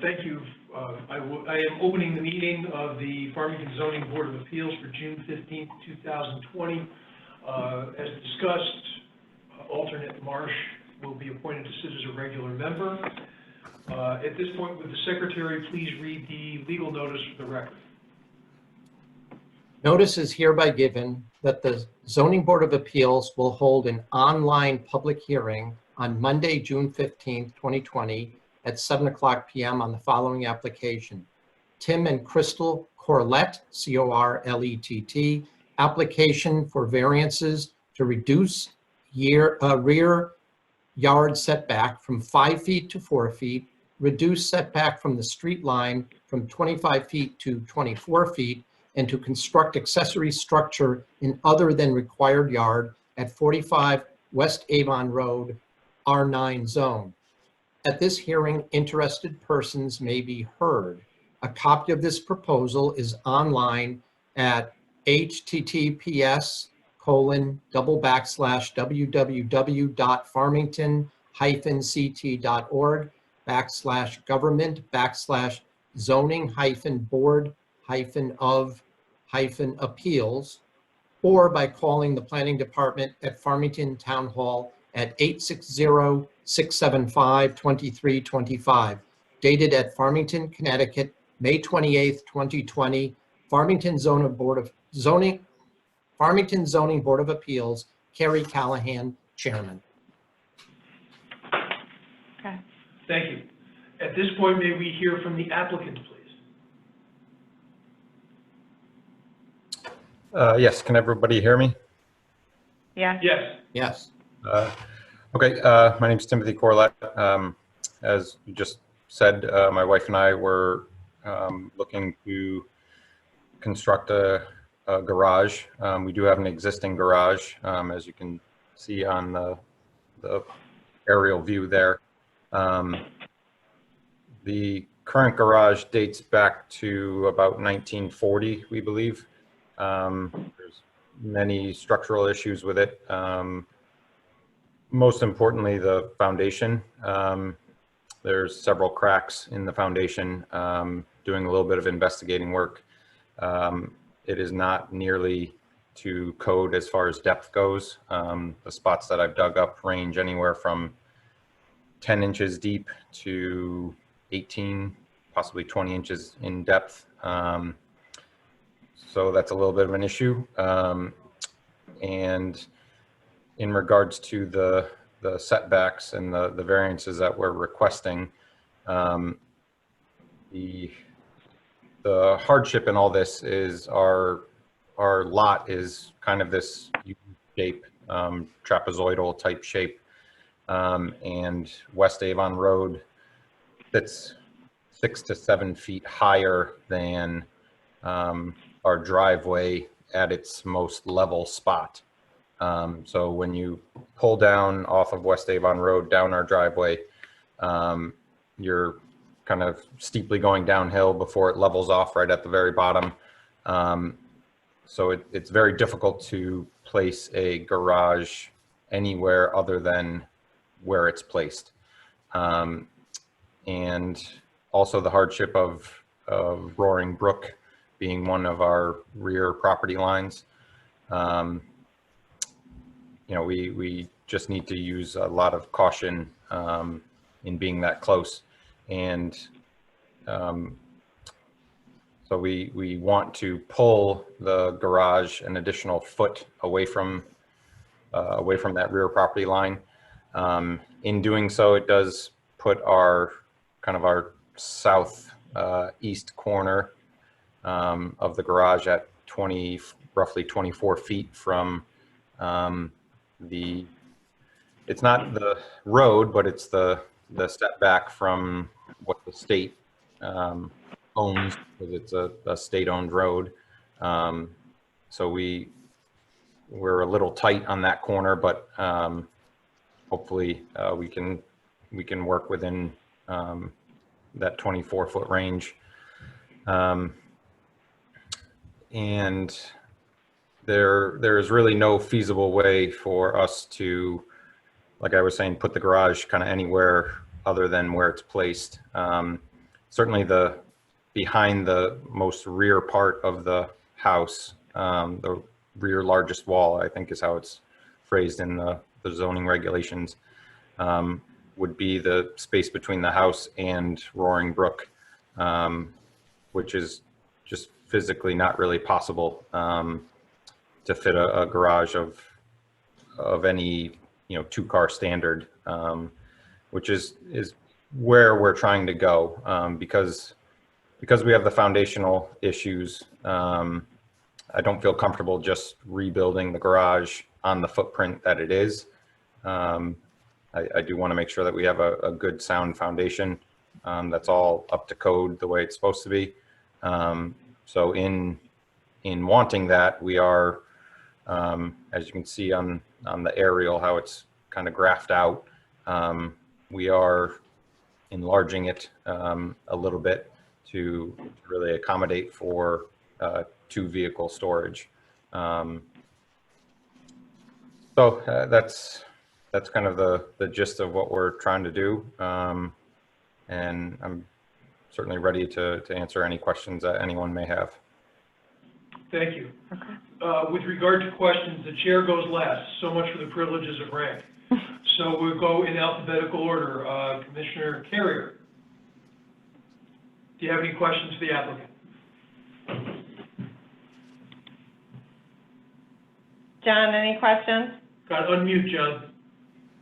Thank you. I am opening the meeting of the Farmington Zoning Board of Appeals for June 15th, 2020. As discussed, alternate Marsh will be appointed to sit as a regular member. At this point, would the secretary please read the legal notice for the record? Notice is hereby given that the Zoning Board of Appeals will hold an online public hearing on Monday, June 15th, 2020 at 7:00 p.m. on the following application. Tim and Crystal Corlett, C-O-R-L-E-T-T, application for variances to reduce rear yard setback from 5 feet to 4 feet, reduce setback from the street line from 25 feet to 24 feet, and to construct accessory structure in other than required yard at 45 West Avon Road, R9 zone. At this hearing, interested persons may be heard. A copy of this proposal is online at https://www.farmington-ct.org/government-board-of-appeals, or by calling the Planning Department at Farmington Town Hall at 860-675-2325, dated at Farmington, Connecticut, May 28th, 2020. Farmington Zoning Board of Appeals, Carrie Callahan, Chairman. Okay. Thank you. At this point, may we hear from the applicant, please? Yes, can everybody hear me? Yeah. Yes. Yes. Okay, my name is Timothy Corlett. As you just said, my wife and I were looking to construct a garage. We do have an existing garage, as you can see on the aerial view there. The current garage dates back to about 1940, we believe. There's many structural issues with it. Most importantly, the foundation. There's several cracks in the foundation. Doing a little bit of investigating work. It is not nearly to code as far as depth goes. The spots that I've dug up range anywhere from 10 inches deep to 18, possibly 20 inches in depth. So that's a little bit of an issue. And in regards to the setbacks and the variances that we're requesting, the hardship in all this is our lot is kind of this U-shape, trapezoidal type shape, and West Avon Road that's 6 to 7 feet higher than our driveway at its most level spot. So when you pull down off of West Avon Road down our driveway, you're kind of steeply going downhill before it levels off right at the very bottom. So it's very difficult to place a garage anywhere other than where it's placed. And also the hardship of Roaring Brook being one of our rear property lines. You know, we just need to use a lot of caution in being that close. And so we want to pull the garage an additional foot away from that rear property line. In doing so, it does put our south east corner of the garage at roughly 24 feet from it's not the road, but it's the setback from what the state owns, because it's a state-owned road. So we're a little tight on that corner, but hopefully we can work within that 24-foot range. And there is really no feasible way for us to, like I was saying, put the garage kind of anywhere other than where it's placed. certainly behind the most rear part of the house, the rear largest wall, I think is how it's phrased in the zoning regulations, would be the space between the house and Roaring Brook, which is just physically not really possible to fit a garage of any, two-car standard, which is where we're trying to go, because we have the foundational issues. I don't feel comfortable just rebuilding the garage on the footprint that it is. I do want to make sure that we have a good sound foundation that's all up to code the way it's supposed to be. So in wanting that, we are, as you can see on the aerial, how it's kind of graphed out, we are enlarging it a little bit to really accommodate for 2-vehicle storage. So that's kind of the gist of what we're trying to do. And I'm certainly ready to answer any questions that anyone may have. Thank you. Okay. With regard to questions, the chair goes last. So much for the privileges of rank. So we'll go in alphabetical order. Commissioner Carrier, do you have any questions for the applicant? John, any questions? Got to unmute, John.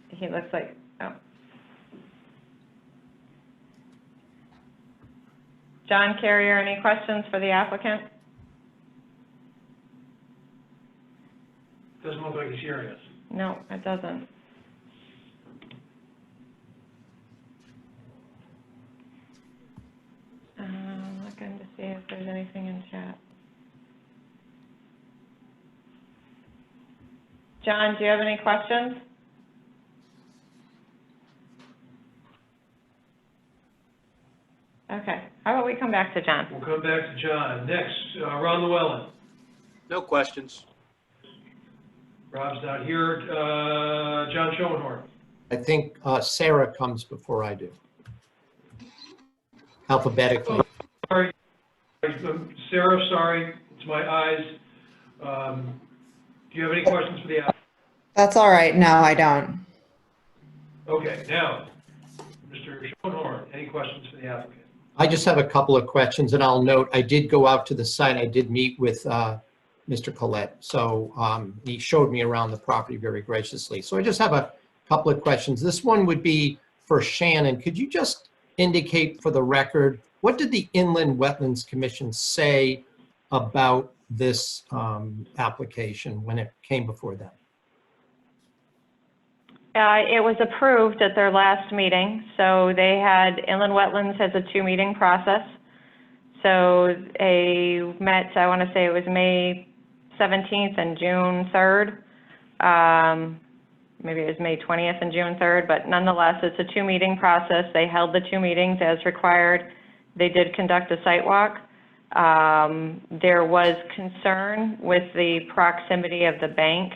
He looks like, oh. John Carrier, any questions for the applicant? Doesn't look like he's hearing us. No, it doesn't. Looking to see if there's anything in chat. John, do you have any questions? Okay, how about we come back to John? We'll come back to John. Next, Ron Llewellyn. No questions. Rob's not here. John Schoenhorn. I think Sarah comes before I do. Alphabetically. Sorry, Sarah, sorry, it's my eyes. Do you have any questions for the applicant? That's all right. No, I don't. Okay, now, Mr. Schoenhorn, any questions for the applicant? I just have a couple of questions, and I'll note, I did go out to the site. I did meet with Mr. Collette, so he showed me around the property very graciously. So I just have a couple of questions. This one would be for Shannon. Could you just indicate for the record, what did the Inland Wetlands Commission say about this application when it came before them? It was approved at their last meeting, so they had, Inland Wetlands has a 2-meeting process. So they met, I want to say it was May 17th and June 3rd. Maybe it was May 20th and June 3rd, but nonetheless, it's a 2-meeting process. They held the 2 meetings as required. They did conduct a site walk. There was concern with the proximity of the bank.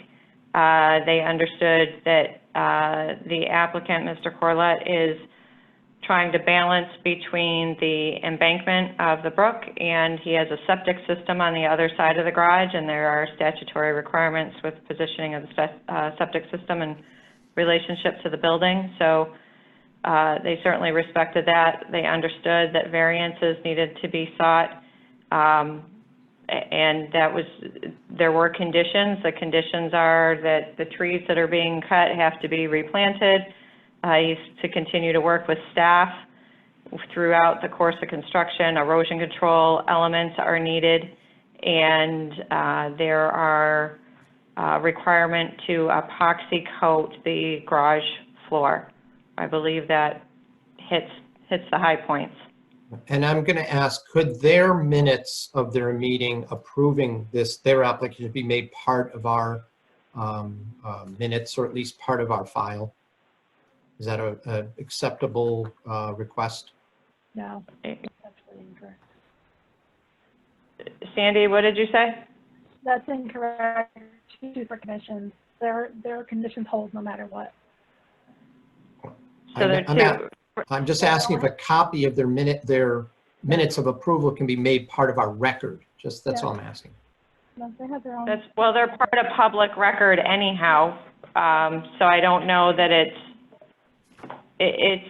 They understood that the applicant, Mr. Corlett, is trying to balance between the embankment of the brook, and he has a septic system on the other side of the garage, and there are statutory requirements with positioning of the septic system in relationship to the building. So they certainly respected that. They understood that variances needed to be sought, and there were conditions. The conditions are that the trees that are being cut have to be replanted. To continue to work with staff throughout the course of construction. Erosion control elements are needed, and there are requirement to epoxy coat the garage floor. I believe that hits the high points. And I'm going to ask, could their minutes of their meeting approving their application be made part of our minutes, or at least part of our file? Is that a acceptable request? No, that's really incorrect. Sandy, what did you say? That's incorrect. Two for conditions. Their conditions hold no matter what. So there are I'm two. I'm just asking if a copy of their minutes of approval can be made part of our record. Just, that's all I'm asking. No, they have their own. That's, well, they're part of public record anyhow, so I don't know that it's,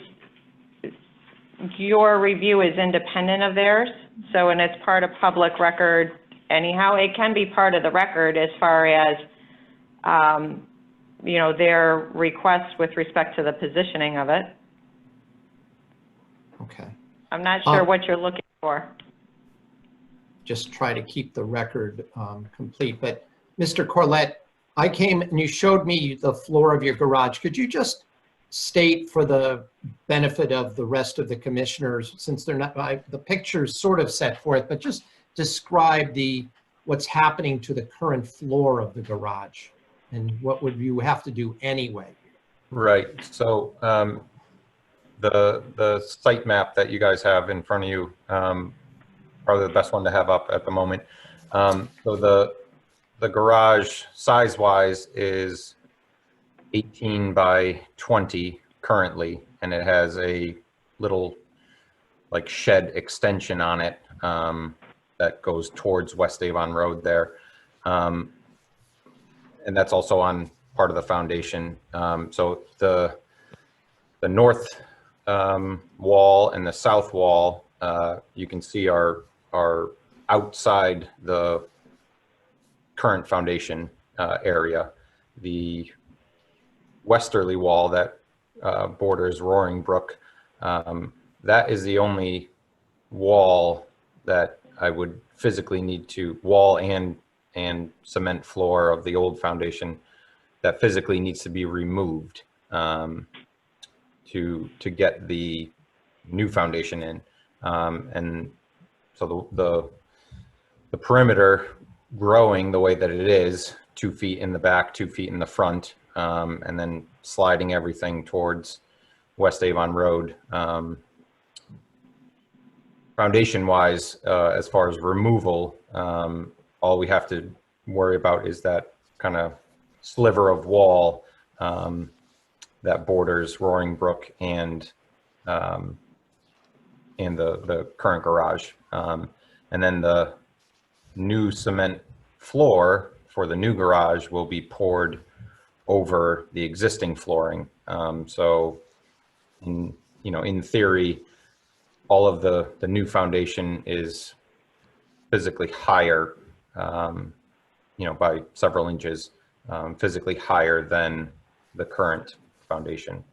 your review is independent of theirs, so, and it's part of public record anyhow. It can be part of the record as far as, you know, their request with respect to the positioning of it. Okay. I'm not sure what you're looking for. Just try to keep the record complete. But Mr. Corlett, I came and you showed me the floor of your garage. Could you just state for the benefit of the rest of the commissioners, since they're not, the picture's sort of set forth, but just describe what's happening to the current floor of the garage and what would you have to do anyway? Right. So the site map that you guys have in front of you, probably the best one to have up at the moment. So the garage size-wise is 18 by 20 currently, and it has a little like shed extension on it that goes towards West Avon Road there. And that's also on part of the foundation. So the north wall and the south wall, you can see are outside the current foundation area. The westerly wall that borders Roaring Brook, that is the only wall that I would physically need to, wall and cement floor of the old foundation that physically needs to be removed to get the new foundation in. And so the perimeter growing the way that it is, 2 feet in the back, 2 feet in the front, and then sliding everything towards West Avon Road. Foundation wise, as far as removal, all we have to worry about is that kind of sliver of wall that borders Roaring Brook and the current garage. And then the new cement floor for the new garage will be poured over the existing flooring. So in theory, all of the new foundation is physically higher, by several inches, physically higher than the current foundation.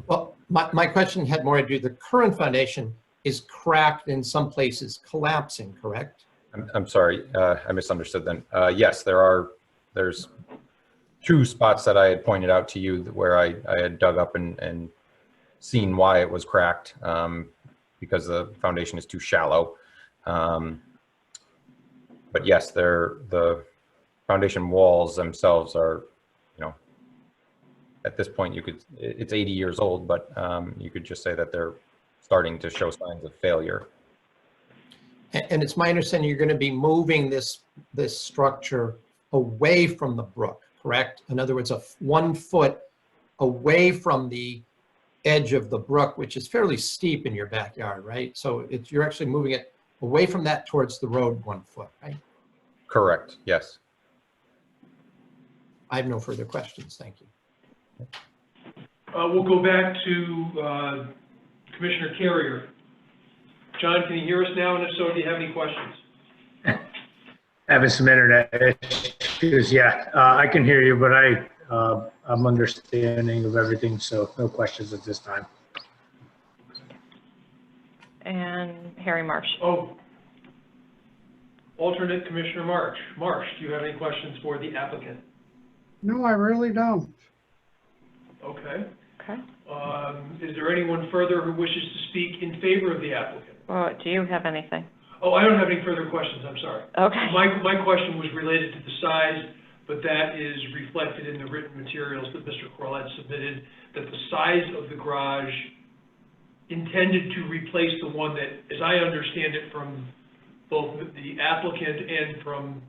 Well, my question had more to do, the current foundation is cracked in some places, collapsing, correct? I'm sorry, I misunderstood then. Yes, there's 2 spots that I had pointed out to you where I had dug up and seen why it was cracked, because the foundation is too shallow. But yes, the foundation walls themselves are, at this point it's 80 years old, but you could just say that they're starting to show signs of failure. And it's my understanding you're going to be moving this structure away from the brook, correct? In other words, 1 foot away from the edge of the brook, which is fairly steep in your backyard, right? So you're actually moving it away from that towards the road 1 foot, right? Correct, yes. I have no further questions, thank you. We'll go back to Commissioner Carrier. John, can you hear us now? And if so, do you have any questions? Having some internet issues, yeah. I can hear you, but I'm understanding of everything, so no questions at this time. And Harry Marsh. Oh, alternate Commissioner Marsh. Marsh, do you have any questions for the applicant? No, I really don't. Okay. Okay. Is there anyone further who wishes to speak in favor of the applicant? Well, do you have anything? Oh, I don't have any further questions, I'm sorry. Okay. My question was related to the size, but that is reflected in the written materials that Mr. Corlett submitted, that the size of the garage intended to replace the one that, as I understand it from both the applicant and from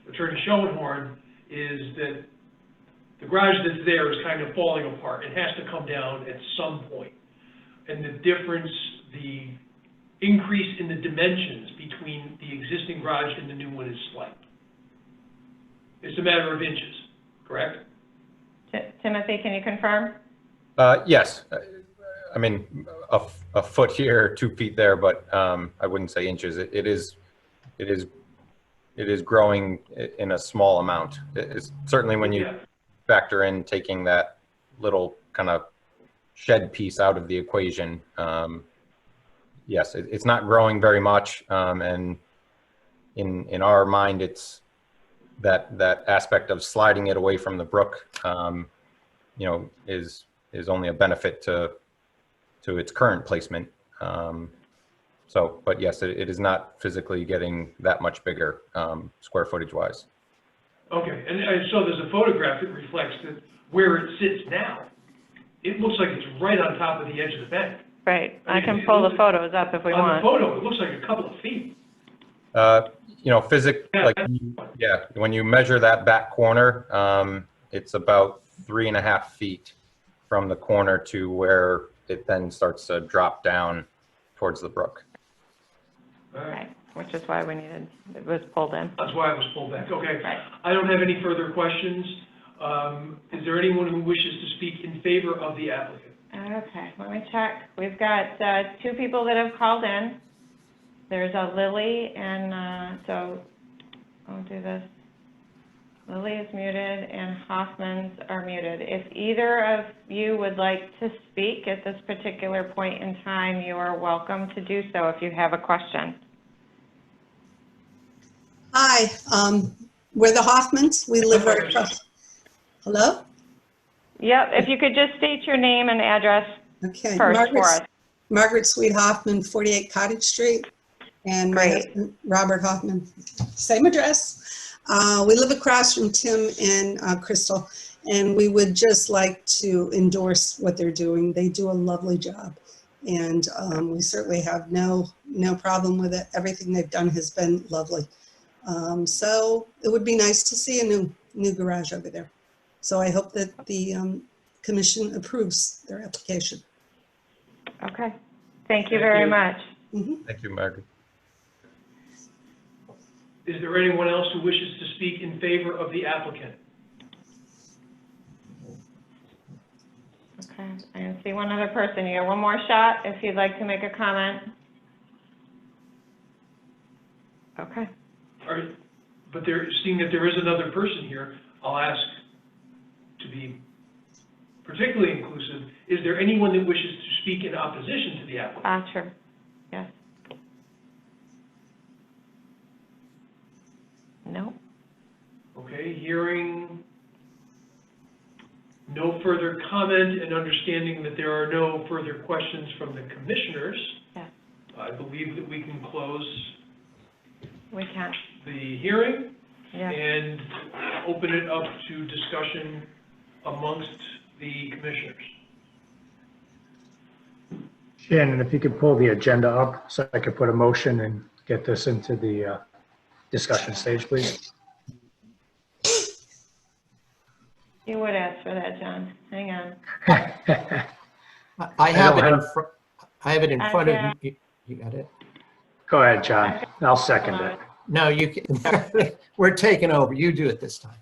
Attorney Schoenhorn, is that the garage that's there is kind of falling apart. It has to come down at some point. and the difference, the increase in the dimensions between the existing garage and the new one is slight. It's a matter of inches, correct? Timothy, can you confirm? Yes. I mean, a foot here, 2 feet there, but I wouldn't say inches. It is growing in a small amount. It's certainly when you Yeah. factor in taking that little kind of shed piece out of the equation. Yes, it's not growing very much, and in our mind, it's that aspect of sliding it away from the brook, you know, is only a benefit to its current placement. So, but yes, it is not physically getting that much bigger, square footage wise. Okay, and so there's a photograph that reflects that where it sits now, it looks like it's right on top of the edge of the bank. Right, I I mean, can it pull the looks- photos up if we On the want. photo, it looks like a couple of feet. You know, like, yeah, when you measure that back corner, it's about 3.5 feet from the corner to where it then starts to drop down towards the brook. All right. Right, which is why we needed, it was pulled in. That's why it was pulled back, okay. Right. I don't have any further questions. Is there anyone who wishes to speak in favor of the applicant? Okay, let me check. We've got 2 people that have called in. There's a Lily and, so I'll do this. Lily is muted and Hoffman's are muted. If either of you would like to speak at this particular point in time, you are welcome to do so if you have a question. Hi, we're the Hoffmans. We live right across. Hello? Yep, if you could just state your name and address Okay. first for us. Margaret Sweet Hoffman, 48 Cottage Street. And my Great. husband, Robert Hoffman, same address. We live across from Tim and Crystal, and we would just like to endorse what they're doing. They do a lovely job. And we certainly have no problem with it. Everything they've done has been lovely. So it would be nice to see a new garage over there. So I hope that the commission approves their application. Okay, thank you Thank very you. much. Thank you, Margaret. Is there anyone else who wishes to speak in favor of the applicant? Okay, I see one other person. You got one more shot if you'd like to make a comment. Okay. But seeing that there is another person here, I'll ask to be particularly inclusive. Is there anyone that wishes to speak in opposition to the applicant? Sure, yes. No? Okay, hearing no further comment and understanding that there are no further questions from the commissioners, Yes. I believe that we can close We can, the hearing yes. and open it up to discussion amongst the commissioners. Shannon, if you could pull the agenda up so I could put a motion and get this into the discussion stage, please. You would ask for that, John. Hang on. I have it don't in front, I have it in front of you. You got it? Go ahead, John. I'll second it. No, you can, we're taking over. You do it this time.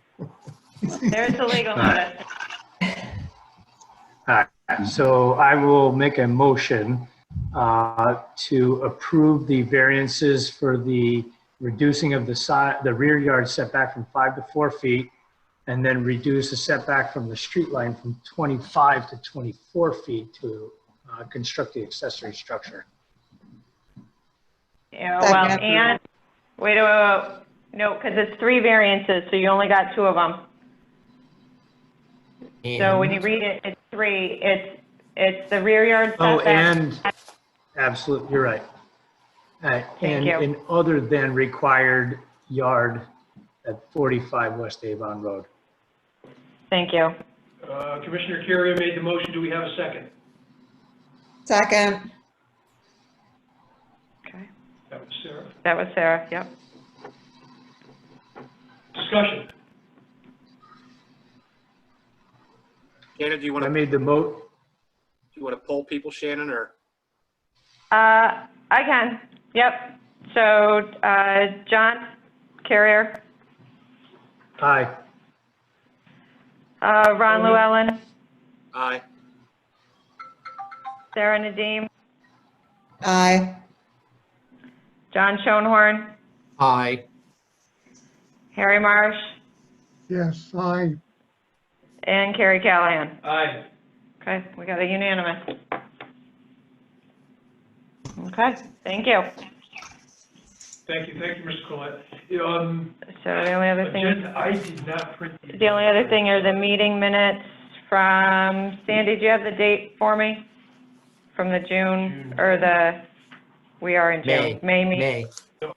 There's the legal notice. All right, so I will make a motion to approve the variances for the reducing of the rear yard setback from 5 to 4 feet, and then reduce the setback from the street line from 25 to 24 feet to construct the accessory structure. Yeah, well, Second. and, wait, no, because it's 3 variances, so you only got 2 of them. So when you And- read it, it's 3. It's the rear yard setback. Oh, and, absolutely, you're right. Thank you. And other than required yard at 45 West Avon Road. Thank you. Commissioner Carrier made the motion. Do we have a second? Second. Okay. That was Sarah. That was Sarah, yep. Discussion. Shannon, do you want I to made the poll people, Shannon, or? I can, yep. So, John Carrier, Aye. Ron Llewellyn, Aye. Sarah Nadeem, Aye. John Schoenhorn, Aye. Harry Marsh, Yes, aye. and Carrie Callahan. Aye. Okay, we got a unanimous. Okay, thank you. Thank you, Mr. Collette. So the only other thing, Agenda, I did not print these. the only other thing are the meeting minutes from, Sandy, do you have the date for me? From the June, or the, we are in June, May meeting? May. It was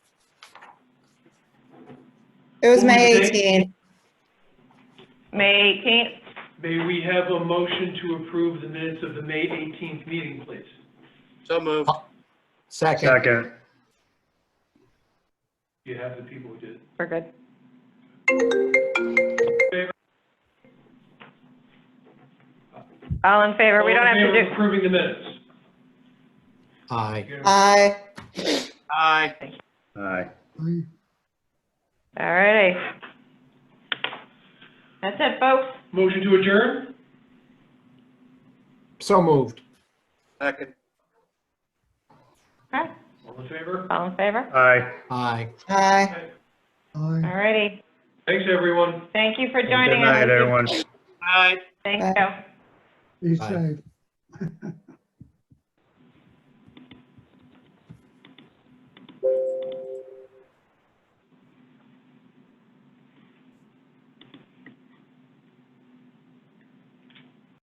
What was May the date? 18. May 18th? May we have a motion to approve the minutes of the May 18th meeting, please? So moved. Second. Second. You have the people who did. We're good. All in favor, we don't have All in to favor of do, approving the minutes? Aye. Aye. Aye. Aye. Aye. all righty. That's it, folks. Motion to adjourn? So moved. Second. Okay, All in favor? all in favor? Aye. Aye. Aye. All Aye. righty. Thanks, everyone. Thank you for Good joining us. night, everyone. Aye. Thank Bye. you. Be Aye. safe.